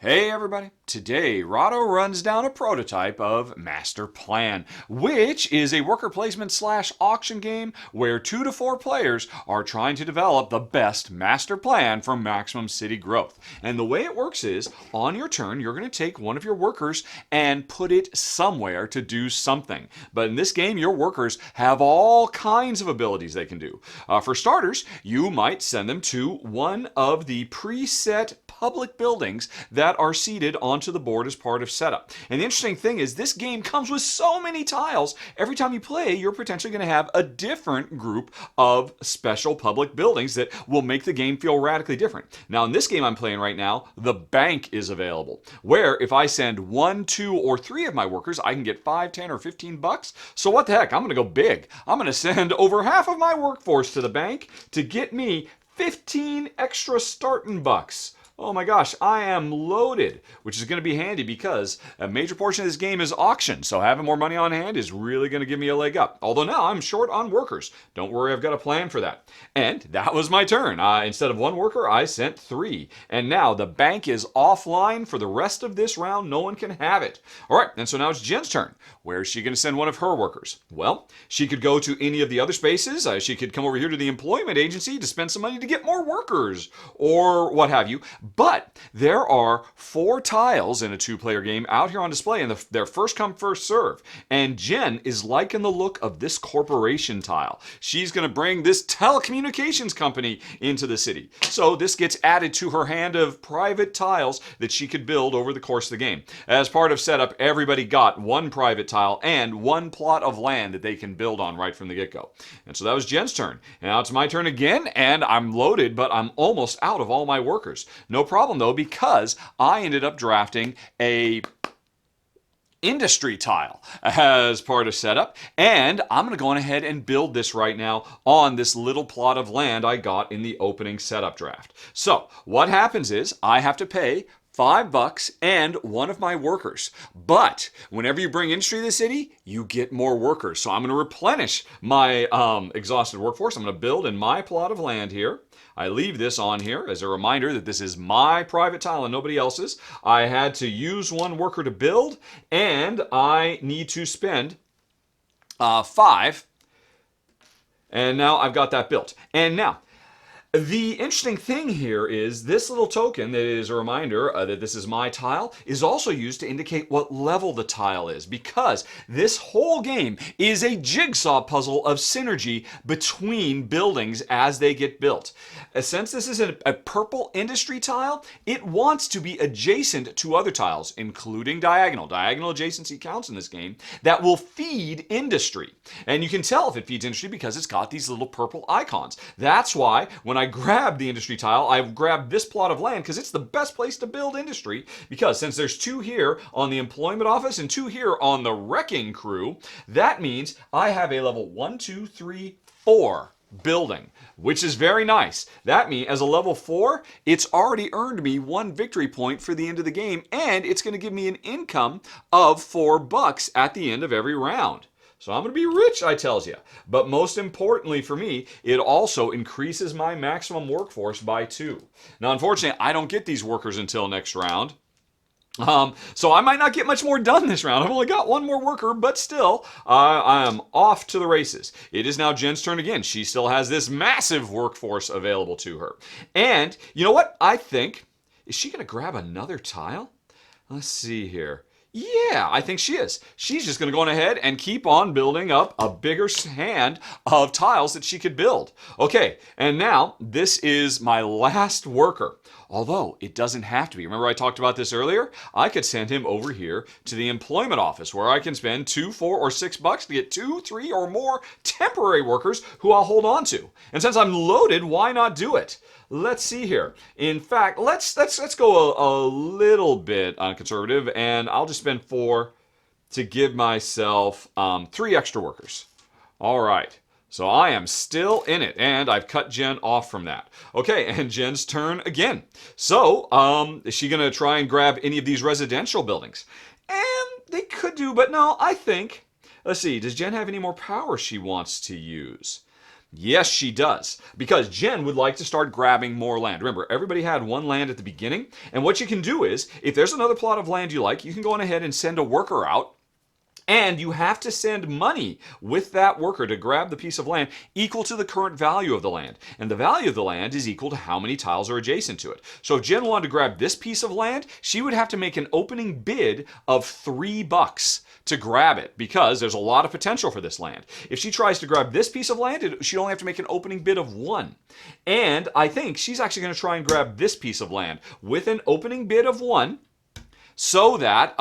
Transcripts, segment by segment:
Hey everybody! Today, Rahdo runs down a prototype of Masterplan, which is a worker placement / auction game where 2 to 4 players are trying to develop the best master plan for maximum city growth. And the way it works is, on your turn, you're going to take one of your workers and put it somewhere to do something. But in this game, your workers have all kinds of abilities they can do. For starters, you might send them to one of the preset public buildings that are seated onto the board as part of setup. And the interesting thing is this game comes with so many tiles. Every time you play, you're potentially going to have a different group of special public buildings that will make the game feel radically different. Now, in this game I'm playing right now, the bank is available, where if I send 1, 2, or 3 of my workers, I can get 5, 10, or 15 bucks. So what the heck? I'm going to go big. I'm going to send over half of my workforce to the bank to get me 15 extra starting bucks. Oh my gosh, I am loaded, which is going to be handy because a major portion of this game is auction, so having more money on hand is really going to give me a leg up. Although now I'm short on workers. Don't worry, I've got a plan for that. And that was my turn. Instead of 1 worker, I sent 3. And now the bank is offline for the rest of this round. No one can have it. All right, and so now it's Jen's turn. Where is she going to send one of her workers? Well, she could go to any of the other spaces. She could come over here to the employment agency to spend some money to get more workers or what have you. But there are 4 tiles in a 2-player game out here on display, and they're first come, first serve. And Jen is liking the look of this corporation tile. She's going to bring this telecommunications company into the city. So this gets added to her hand of private tiles that she could build over the course of the game. As part of setup, everybody got 1 private tile and 1 plot of land that they can build on right from the get-go. And so that was Jen's turn. And now it's my turn again, and I'm loaded, but I'm almost out of all my workers. No problem though, because I ended up drafting a industry tile as part of setup, and I'm going to go on ahead and build this right now on this little plot of land I got in the opening setup draft. So what happens is I have to pay $5 and 1 of my workers. But whenever you bring industry to the city, you get more workers. So I'm going to replenish my exhausted workforce. I'm going to build in my plot of land here. I leave this on here as a reminder that this is my private tile and nobody else's. I had to use 1 worker to build, and I need to spend 5. And now I've got that built. And now, the interesting thing here is this little token that is a reminder that this is my tile is also used to indicate what level the tile is, because this whole game is a jigsaw puzzle of synergy between buildings as they get built. Since this is a purple industry tile, it wants to be adjacent to other tiles, including diagonal. Diagonal adjacency counts in this game that will feed industry. And you can tell if it feeds industry because it's got these little purple icons. That's why when I grabbed the industry tile, I grabbed this plot of land because it's the best place to build industry, because since there's 2 here on the employment office and 2 here on the wrecking crew, that means I have a level 1, 2, 3, 4 building, which is very nice. That means as a level 4, it's already earned me 1 victory point for the end of the game, and it's going to give me an income of $4 at the end of every round. So I'm going to be rich, I tells you. But most importantly for me, it also increases my maximum workforce by 2. Now, unfortunately, I don't get these workers until next round. So I might not get much more done this round. I've only got 1 more worker, but still, I am off to the races. It is now Jen's turn again. She still has this massive workforce available to her. And you know what? I think, is she going to grab another tile? Let's see here. Yeah, I think she is. She's just going to go on ahead and keep on building up a bigger hand of tiles that she could build. Okay, and now this is my last worker. Although it doesn't have to be. Remember I talked about this earlier? I could send him over here to the employment office where I can spend 2, 4, or $6 to get 2, 3, or more temporary workers who I'll hold on to. And since I'm loaded, why not do it? Let's see here. In fact, let's go a little bit conservative, and I'll just spend 4 to give myself 3 extra workers. All right. So I am still in it, and I've cut Jen off from that. Okay, and Jen's turn again. So, is she going to try and grab any of these residential buildings? And they could do, but no, I think, let's see, does Jen have any more power she wants to use? Yes, she does. Because Jen would like to start grabbing more land. Remember, everybody had one land at the beginning. And what you can do is, if there's another plot of land you like, you can go on ahead and send a worker out. And you have to send money with that worker to grab the piece of land equal to the current value of the land. And the value of the land is equal to how many tiles are adjacent to it. So if Jen wanted to grab this piece of land, she would have to make an opening bid of $3 to grab it because there's a lot of potential for this land. If she tries to grab this piece of land, she'd only have to make an opening bid of 1. And I think she's actually going to try and grab this piece of land with an opening bid of 1. So that,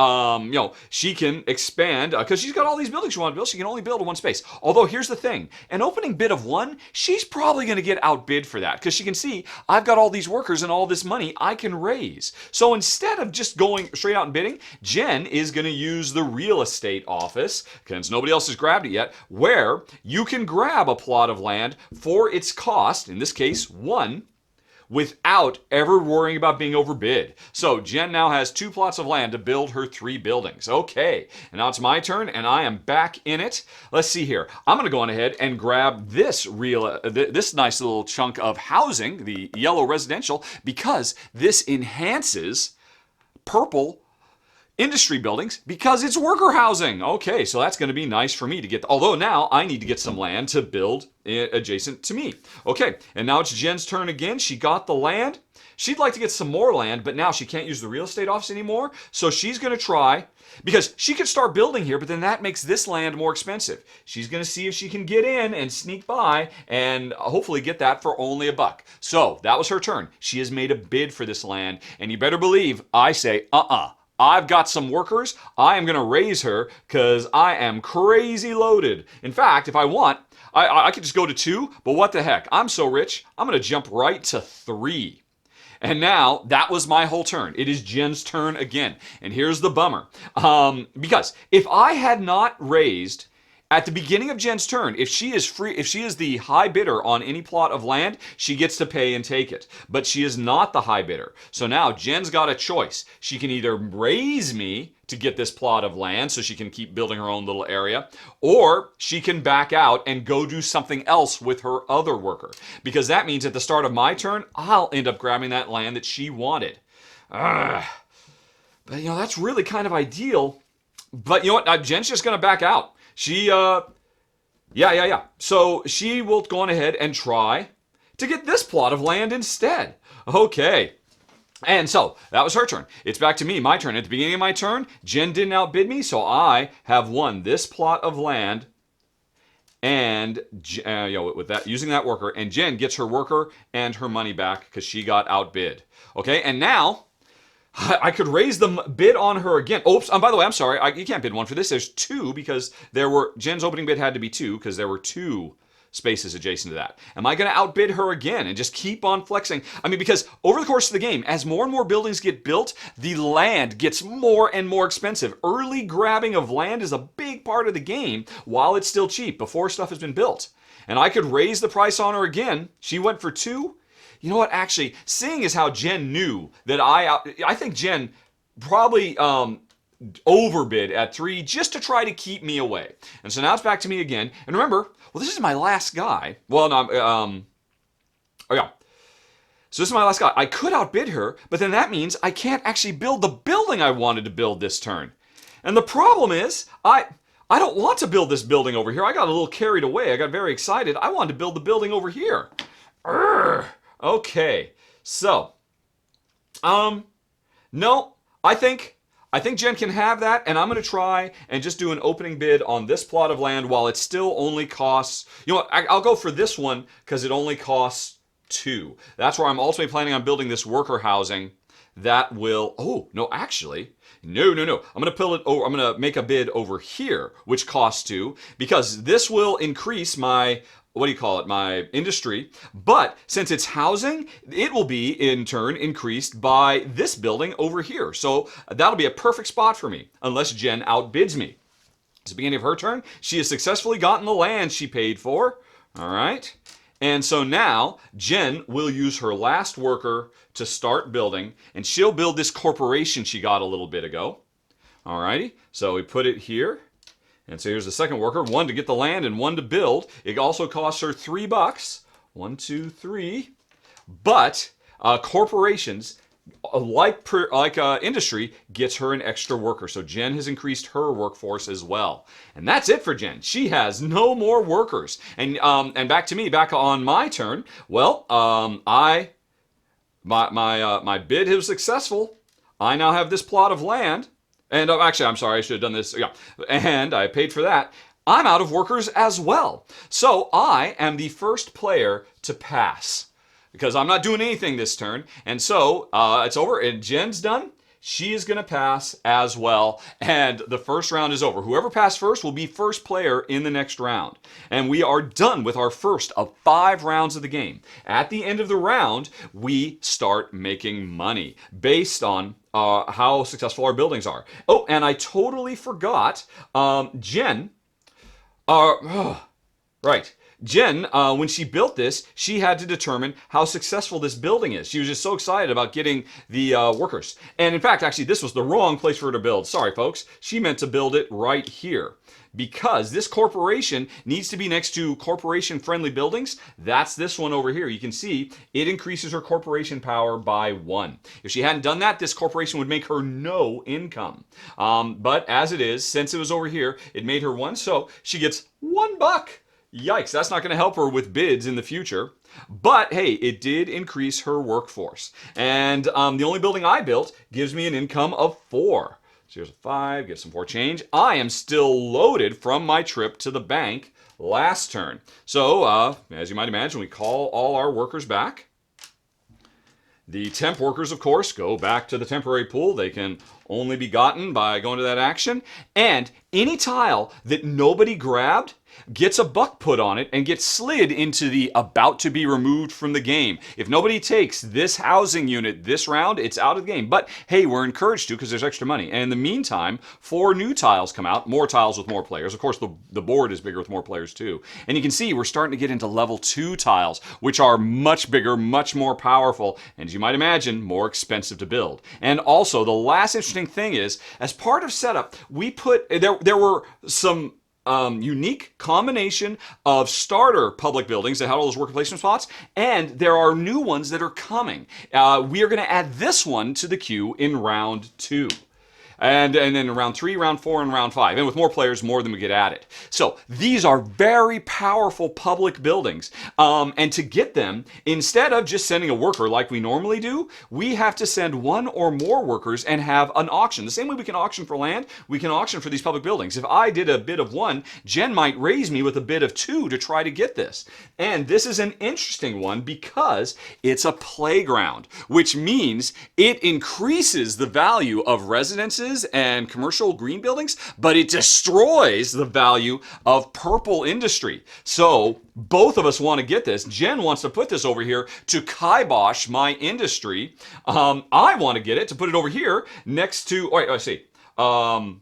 she can expand, because she's got all these buildings she wants to build, she can only build in one space. Although, here's the thing, an opening bid of 1, she's probably going to get outbid for that, because she can see, I've got all these workers and all this money I can raise. So instead of just going straight out and bidding, Jen is going to use the real estate office, because nobody else has grabbed it yet, where you can grab a plot of land for its cost, in this case, 1, without ever worrying about being overbid. So Jen now has 2 plots of land to build her 3 buildings. Okay, and now it's my turn, and I am back in it. Let's see here. I'm going to go on ahead and grab this nice little chunk of housing, the yellow residential, because this enhances purple industry buildings because it's worker housing. Okay, so that's going to be nice for me to get. Although now I need to get some land to build adjacent to me. Okay, and now it's Jen's turn again. She got the land. She'd like to get some more land, but now she can't use the real estate office anymore. So she's going to try, because she could start building here, but then that makes this land more expensive. She's going to see if she can get in and sneak by and hopefully get that for only $1. So that was her turn. She has made a bid for this land, and you better believe I say, I've got some workers. I am going to raise her because I am crazy loaded. In fact, if I want, I could just go to 2, but what the heck? I'm so rich, I'm going to jump right to 3. And now, that was my whole turn. It is Jen's turn again. And here's the bummer. Because if I had not raised at the beginning of Jen's turn, if she is the high bidder on any plot of land, she gets to pay and take it. But she is not the high bidder. So now Jen's got a choice. She can either raise me to get this plot of land so she can keep building her own little area, or she can back out and go do something else with her other worker. Because that means at the start of my turn, I'll end up grabbing that land that she wanted. But that's really kind of ideal. But you know what? Jen's just going to back out. She, So she will go on ahead and try to get this plot of land instead. Okay. And so, that was her turn. It's back to me, my turn. At the beginning of my turn, Jen didn't outbid me, so I have won this plot of land and, with that, using that worker, and Jen gets her worker and her money back because she got outbid. Okay, and now I could raise the bid on her again. Oops, by the way, I'm sorry. You can't bid 1 for this. There's 2 because Jen's opening bid had to be 2 because there were 2 spaces adjacent to that. Am I going to outbid her again and just keep on flexing? Because over the course of the game, as more and more buildings get built, the land gets more and more expensive. Early grabbing of land is a big part of the game while it's still cheap, before stuff has been built. And I could raise the price on her again. She went for 2. You know what, actually, seeing as how Jen knew that I think Jen probably overbid at 3 just to try to keep me away. And so now it's back to me again. And remember, this is my last guy. So this is my last guy. I could outbid her, but then that means I can't actually build the building I wanted to build this turn. And the problem is, I don't want to build this building over here. I got a little carried away. I got very excited. I wanted to build the building over here. Okay, so, no, I think Jen can have that, and I'm going to try and just do an opening bid on this plot of land while it still only costs, I'll go for this one because it only costs 2. That's where I'm ultimately planning on building this worker housing that will, no. I'm going to pull it over. I'm going to make a bid over here, which costs 2, because this will increase my my industry. But since it's housing, it will be in turn increased by this building over here. So that'll be a perfect spot for me, unless Jen outbids me. It's the beginning of her turn. She has successfully gotten the land she paid for. All right. And so now Jen will use her last worker to start building, and she'll build this corporation she got a little bit ago. All righty. So we put it here. And so here's the second worker, 1 to get the land and 1 to build. It also costs her $3. 1, 2, 3. But corporations, like industry, gets her an extra worker. So Jen has increased her workforce as well. And that's it for Jen. She has no more workers. And back to me, back on my turn. Well, my bid was successful. I now have this plot of land. And actually, I'm sorry, I should have done this. Yeah. And I paid for that. I'm out of workers as well. So I am the first player to pass because I'm not doing anything this turn. And so it's over and Jen's done. She is going to pass as well. And the first round is over. Whoever passed first will be first player in the next round. And we are done with our first of 5 rounds of the game. At the end of the round, we start making money based on how successful our buildings are. Oh, and I totally forgot, Jen, right. Jen, when she built this, she had to determine how successful this building is. She was just so excited about getting the workers. And in fact, actually, this was the wrong place for her to build. Sorry, folks. She meant to build it right here. Because this corporation needs to be next to corporation-friendly buildings. That's this one over here. You can see it increases her corporation power by 1. If she hadn't done that, this corporation would make her no income. But as it is, since it was over here, it made her 1, so she gets $1. Yikes, that's not going to help her with bids in the future. But hey, it did increase her workforce. And the only building I built gives me an income of 4. So here's a 5, get some more change. I am still loaded from my trip to the bank last turn. So, as you might imagine, we call all our workers back. The temp workers, of course, go back to the temporary pool. They can only be gotten by going to that action. And any tile that nobody grabbed gets a buck put on it and gets slid into the about to be removed from the game. If nobody takes this housing unit this round, it's out of the game. But hey, we're encouraged to because there's extra money. And in the meantime, 4 new tiles come out, more tiles with more players. Of course, the board is bigger with more players too. And you can see we're starting to get into level 2 tiles, which are much bigger, much more powerful, and as you might imagine, more expensive to build. And also, the last interesting thing is, as part of setup, we put, there were some unique combination of starter public buildings that had all those worker placement spots, and there are new ones that are coming. We are going to add this one to the queue in round 2. And then in round 3, round 4, and round 5. And with more players, more than we get added. So these are very powerful public buildings. And to get them, instead of just sending a worker like we normally do, we have to send 1 or more workers and have an auction. The same way we can auction for land, we can auction for these public buildings. If I did a bid of 1, Jen might raise me with a bid of 2 to try to get this. And this is an interesting one because it's a playground, which means it increases the value of residences and commercial green buildings, but it destroys the value of purple industry. So both of us want to get this. Jen wants to put this over here to kibosh my industry. I want to get it to put it over here next to, all right, let's see. All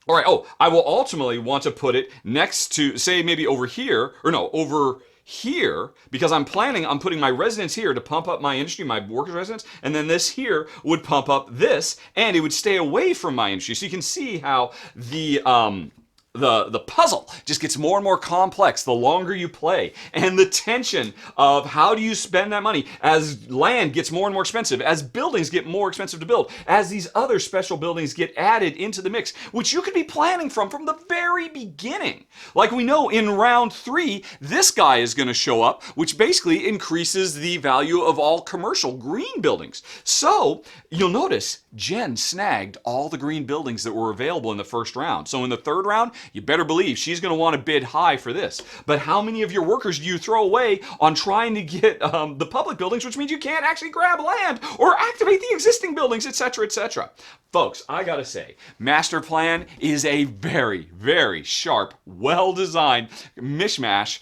right, I will ultimately want to put it next to, say, maybe over here, or no, over here, because I'm planning on putting my residence here to pump up my industry, my workers' residence, and then this here would pump up this, and it would stay away from my industry. So you can see how the puzzle just gets more and more complex the longer you play, and the tension of how do you spend that money as land gets more and more expensive, as buildings get more expensive to build, as these other special buildings get added into the mix, which you could be planning from the very beginning. Like we know in round 3, this guy is going to show up, which basically increases the value of all commercial green buildings. So you'll notice Jen snagged all the green buildings that were available in the first round. So in the third round, you better believe she's going to want to bid high for this. But how many of your workers do you throw away on trying to get the public buildings, which means you can't actually grab land or activate the existing buildings, etc., etc.? Folks, I gotta say, Masterplan is a very, very sharp, well-designed mishmash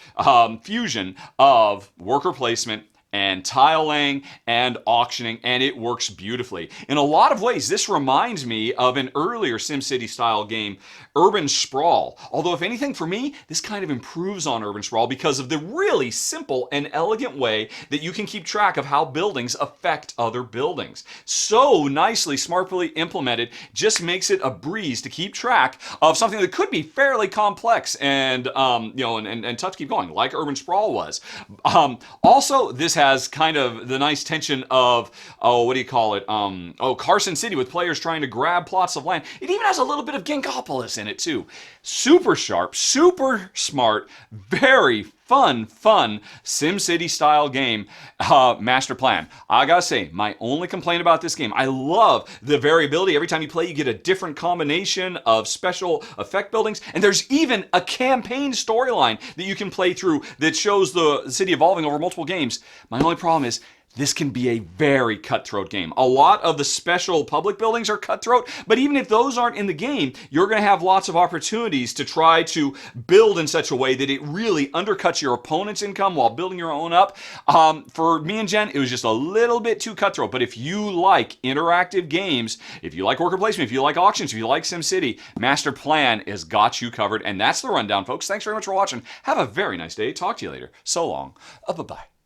fusion of worker placement and tile laying and auctioning, and it works beautifully. In a lot of ways, this reminds me of an earlier SimCity style game, Urban Sprawl. Although, if anything, for me, this kind of improves on Urban Sprawl because of the really simple and elegant way that you can keep track of how buildings affect other buildings. So nicely, smartly implemented, just makes it a breeze to keep track of something that could be fairly complex and and tough to keep going, like Urban Sprawl was. Also, this has kind of the nice tension of, Carson City, with players trying to grab plots of land. It even has a little bit of Ginkopolis in it too. Super sharp, super smart, very fun SimCity style game, Masterplan. I gotta say, my only complaint about this game, I love the variability. Every time you play, you get a different combination of special effect buildings, and there's even a campaign storyline that you can play through that shows the city evolving over multiple games. My only problem is, this can be a very cutthroat game. A lot of the special public buildings are cutthroat, but even if those aren't in the game, you're going to have lots of opportunities to try to build in such a way that it really undercuts your opponent's income while building your own up. For me and Jen, it was just a little bit too cutthroat, but if you like interactive games, if you like worker placement, if you like auctions, if you like SimCity, Masterplan has got you covered, and that's the rundown, folks. Thanks very much for watching. Have a very nice day. Talk to you later. So long. Bye-bye.